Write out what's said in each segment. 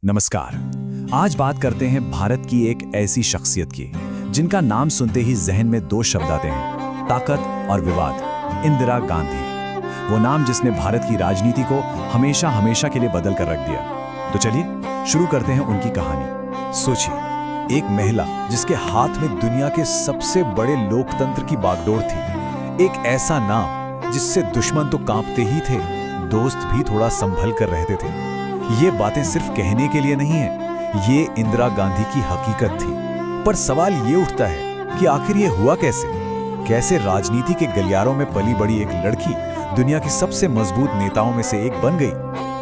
नमस्कार। आज बात करते हैं भारत की एक ऐसी शख्सियत की जिनका नाम सुनते ही जहन में दो शब्द आते हैं, ताकत और विवाद। इंदिरा गांधी। वो नाम जिसने भारत की राजनीति को हमेशा हमेशा के लिए बदल कर रख दिया। तो चलिए शुरू करते हैं उनकी कहानी। सोचिए, एक महिला जिसके हाथ में दुनिया के सबसे बड़े लोकतंत्र की बागडोर थी। एक ऐसा नाम जिससे दुश्मन तो कांपते ही थे, दोस्त भी थोड़ा संभल कर रहते थे। ये बातें सिर्फ कहने के लिए नहीं है, ये इंदिरा गांधी की हकीकत थी। पर सवाल ये उठता है कि आखिर ये हुआ कैसे? कैसे राजनीति के गलियारों में पली बड़ी एक लड़की दुनिया की सबसे मजबूत नेताओं में से एक बन गई?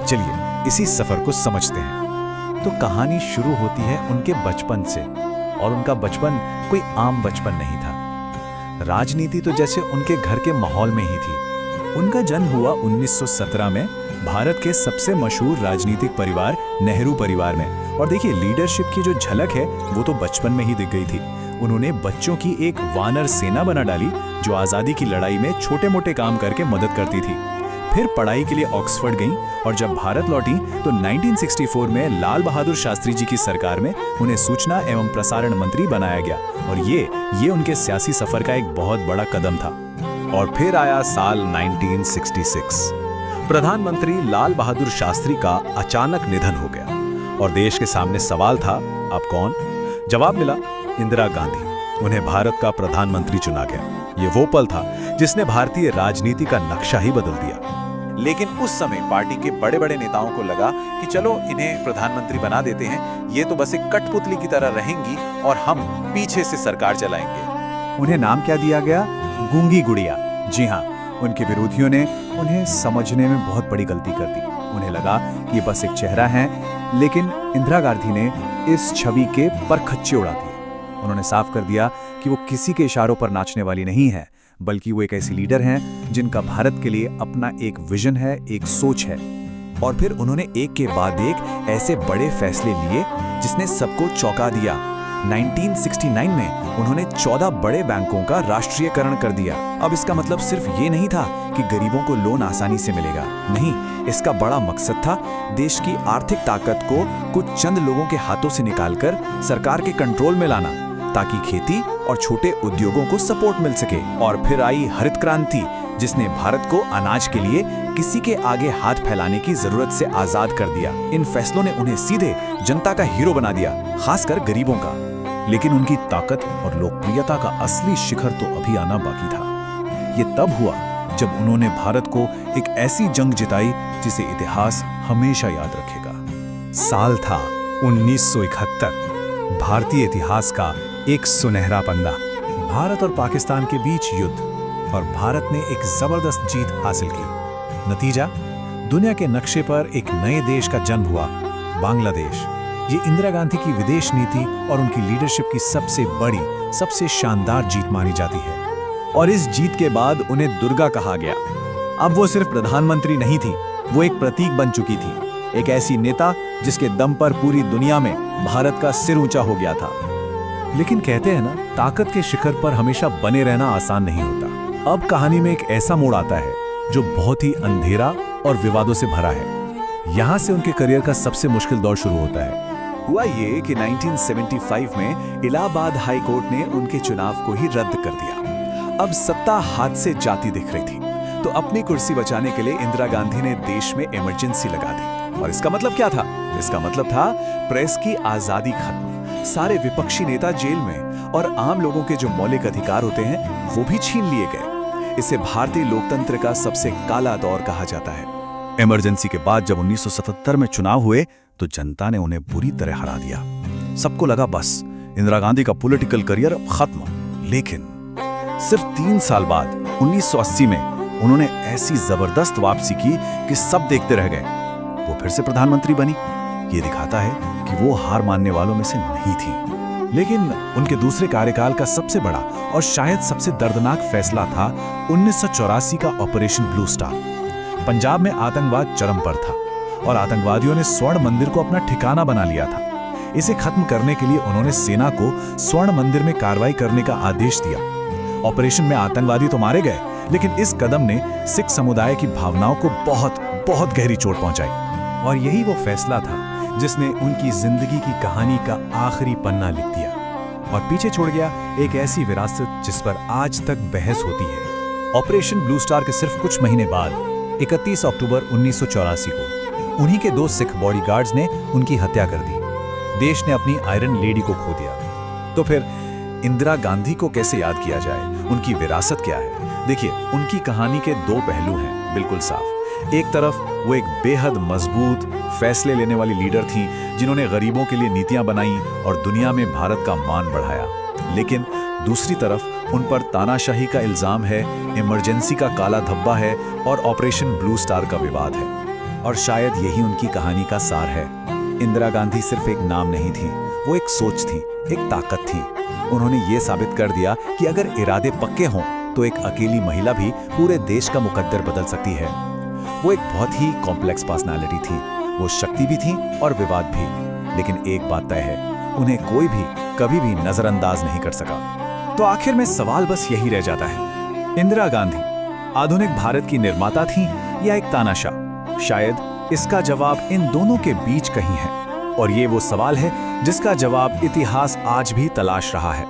चलिए इसी सफर को समझते हैं। तो कहानी शुरू होती है उनके बचपन से, और उनका बचपन कोई आम बचपन नहीं था। राजनीति तो जैसे उनके घर के माहौल में ही थी। उनका जन्म हुआ 1917 में भारत के सबसे मशहूर राजनीतिक परिवार नेहरू परिवार में। और देखिए, लीडरशिप की जो झलक है वो तो बचपन में ही दिख गई थी। उन्होंने बच्चों की एक वानर सेना बना डाली जो आज़ादी की लड़ाई में छोटे मोटे काम करके मदद करती थी। फिर पढ़ाई के लिए ऑक्सफोर्ड गईं और जब भारत लौटी तो 1964 में लाल बहादुर शास्त्री जी की सरकार में उन्हें सूचना एवं प्रसारण मंत्री बनाया गया। और ये उनके सियासी सफर का एक बहुत बड़ा कदम था। और फिर आया साल 1966। प्रधानमंत्री लाल बहादुर शास्त्री का अचानक निधन हो गया और देश के सामने सवाल था, अब कौन? जवाब मिला, इंदिरा गांधी। उन्हें भारत का प्रधानमंत्री चुना गया। ये वो पल था जिसने भारतीय राजनीति का नक्शा ही बदल दिया। लेकिन उस समय पार्टी के बड़े बड़े नेताओं को लगा कि चलो इन्हें प्रधानमंत्री बना देते हैं, ये तो बस एक कठपुतली की तरह रहेंगी और हम पीछे से सरकार चलाएंगे। उन्हें नाम क्या दिया गया? गूंगी गुड़िया। जी हाँ, उनके विरोधियों ने उन्हें समझने में बहुत बड़ी गलती कर दी। उन्हें लगा कि ये बस एक चेहरा है, लेकिन इंदिरा गांधी ने इस छवि के परखच्चे उड़ा दिए। उन्होंने साफ कर दिया कि वो किसी के इशारों पर नाचने वाली नहीं है, बल्कि वो एक ऐसी लीडर हैं जिनका भारत के लिए अपना एक विजन है, एक सोच है। और फिर उन्होंने एक के बाद एक ऐसे बड़े फैसले लिए जिसने सबको चौंका दिया। 1969 में उन्होंने 14 बड़े बैंकों का राष्ट्रीयकरण कर दिया। अब इसका मतलब सिर्फ ये नहीं था कि गरीबों को लोन आसानी से मिलेगा, नहीं, इसका बड़ा मकसद था देश की आर्थिक ताकत को कुछ चंद लोगों के हाथों से निकालकर सरकार के कंट्रोल में लाना, ताकि खेती और छोटे उद्योगों को सपोर्ट मिल सके। और फिर आई हरित क्रांति, जिसने भारत को अनाज के लिए किसी के आगे हाथ फैलाने की जरूरत से आजाद कर दिया। इन फैसलों ने उन्हें सीधे जनता का हीरो बना दिया, खासकर गरीबों का। लेकिन उनकी ताकत और लोकप्रियता का असली शिखर तो अभी आना बाकी था। ये तब हुआ जब उन्होंने भारत को एक ऐसी जंग जिताई जिसे इतिहास हमेशा याद रखेगा। साल था 1971। भारतीय इतिहास का एक सुनहरा पन्ना। भारत और पाकिस्तान के बीच युद्ध, और भारत ने एक जबरदस्त जीत हासिल की। नतीजा, दुनिया के नक्शे पर एक नए देश का जन्म हुआ, बांग्लादेश। ये इंदिरा गांधी की विदेश नीति और उनकी लीडरशिप की सबसे बड़ी, सबसे शानदार जीत मानी जाती है। और इस जीत के बाद उन्हें दुर्गा कहा गया। अब वो सिर्फ प्रधानमंत्री नहीं थी, वो एक प्रतीक बन चुकी थी, एक ऐसी नेता जिसके दम पर पूरी दुनिया में भारत का सिर ऊंचा हो गया था। लेकिन कहते हैं ना, ताकत के शिखर पर हमेशा बने रहना आसान नहीं होता। अब कहानी में एक ऐसा मोड़ आता है जो बहुत ही अंधेरा और विवादों से भरा है। यहां से उनके करियर का सबसे मुश्किल दौर शुरू होता है। हुआ ये कि 1975 में इलाहाबाद हाई कोर्ट ने उनके चुनाव को ही रद्द कर दिया। अब सत्ता हाथ से जाती दिख रही थी, तो अपनी कुर्सी बचाने के लिए इंदिरा गांधी ने देश में इमरजेंसी लगा दी। और इसका मतलब क्या था? इसका मतलब था प्रेस की आजादी खत्म, सारे विपक्षी नेता जेल में, और आम लोगों के जो मौलिक अधिकार होते हैं वो भी छीन लिए गए। इसे भारतीय लोकतंत्र का सबसे काला दौर कहा जाता है। इमरजेंसी के बाद जब 1977 में चुनाव हुए तो जनता ने उन्हें बुरी तरह हरा दिया। सबको लगा बस इंदिरा गांधी का पॉलिटिकल करियर अब खत्म। लेकिन सिर्फ 3 साल बाद 1980 में उन्होंने ऐसी जबरदस्त वापसी की कि सब देखते रह गए। वो फिर से प्रधानमंत्री बनी। ये दिखाता है कि वो हार मानने वालों में से नहीं थी। लेकिन उनके दूसरे कार्यकाल का सबसे बड़ा और शायद सबसे दर्दनाक फैसला था 1984 का ऑपरेशन ब्लू स्टार। पंजाब में आतंकवाद चरम पर था और आतंकवादियों ने स्वर्ण मंदिर को अपना ठिकाना बना लिया था। इसे खत्म करने के लिए उन्होंने सेना को स्वर्ण मंदिर में कार्रवाई करने का आदेश दिया। ऑपरेशन में आतंकवादी तो मारे गए, लेकिन इस कदम ने सिख समुदाय की भावनाओं को बहुत बहुत गहरी चोट पहुंचाई। और यही वो फैसला था जिसने उनकी जिंदगी की कहानी का आखिरी पन्ना लिख दिया और पीछे छोड़ गया एक ऐसी विरासत जिस पर आज तक बहस होती है। ऑपरेशन ब्लू स्टार के सिर्फ कुछ महीने बाद 31 अक्टूबर 1984 को उन्हीं के 2 सिख बॉडीगार्ड्स ने उनकी हत्या कर दी। देश ने अपनी आयरन लेडी को खो दिया। तो फिर इंदिरा गांधी को कैसे याद किया जाए? उनकी विरासत क्या है? देखिए, उनकी कहानी के 2 पहलू हैं बिल्कुल साफ। एक तरफ वो एक बेहद मजबूत, फैसले लेने वाली लीडर थी जिन्होंने गरीबों के लिए नीतियां बनाई और दुनिया में भारत का मान बढ़ाया। लेकिन दूसरी तरफ उन पर तानाशाही का इल्जाम है, इमरजेंसी का काला धब्बा है और ऑपरेशन ब्लू स्टार का विवाद है। और शायद यही उनकी कहानी का सार है। इंदिरा गांधी सिर्फ एक नाम नहीं थी, वो एक सोच थी, एक ताकत थी। उन्होंने ये साबित कर दिया कि अगर इरादे पक्के हों तो एक अकेली महिला भी पूरे देश का मुकद्दर बदल सकती है। वो एक बहुत ही कॉम्प्लेक्स पर्सनालिटी थी। वो शक्ति भी थी और विवाद भी। लेकिन एक बात तय है, उन्हें कोई भी कभी भी नजरअंदाज नहीं कर सका। तो आखिर में सवाल बस यही रह जाता है, इंदिरा गांधी आधुनिक भारत की निर्माता थी या एक तानाशाह? शायद इसका जवाब इन दोनों के बीच कहीं है। और ये वो सवाल है जिसका जवाब इतिहास आज भी तलाश रहा है।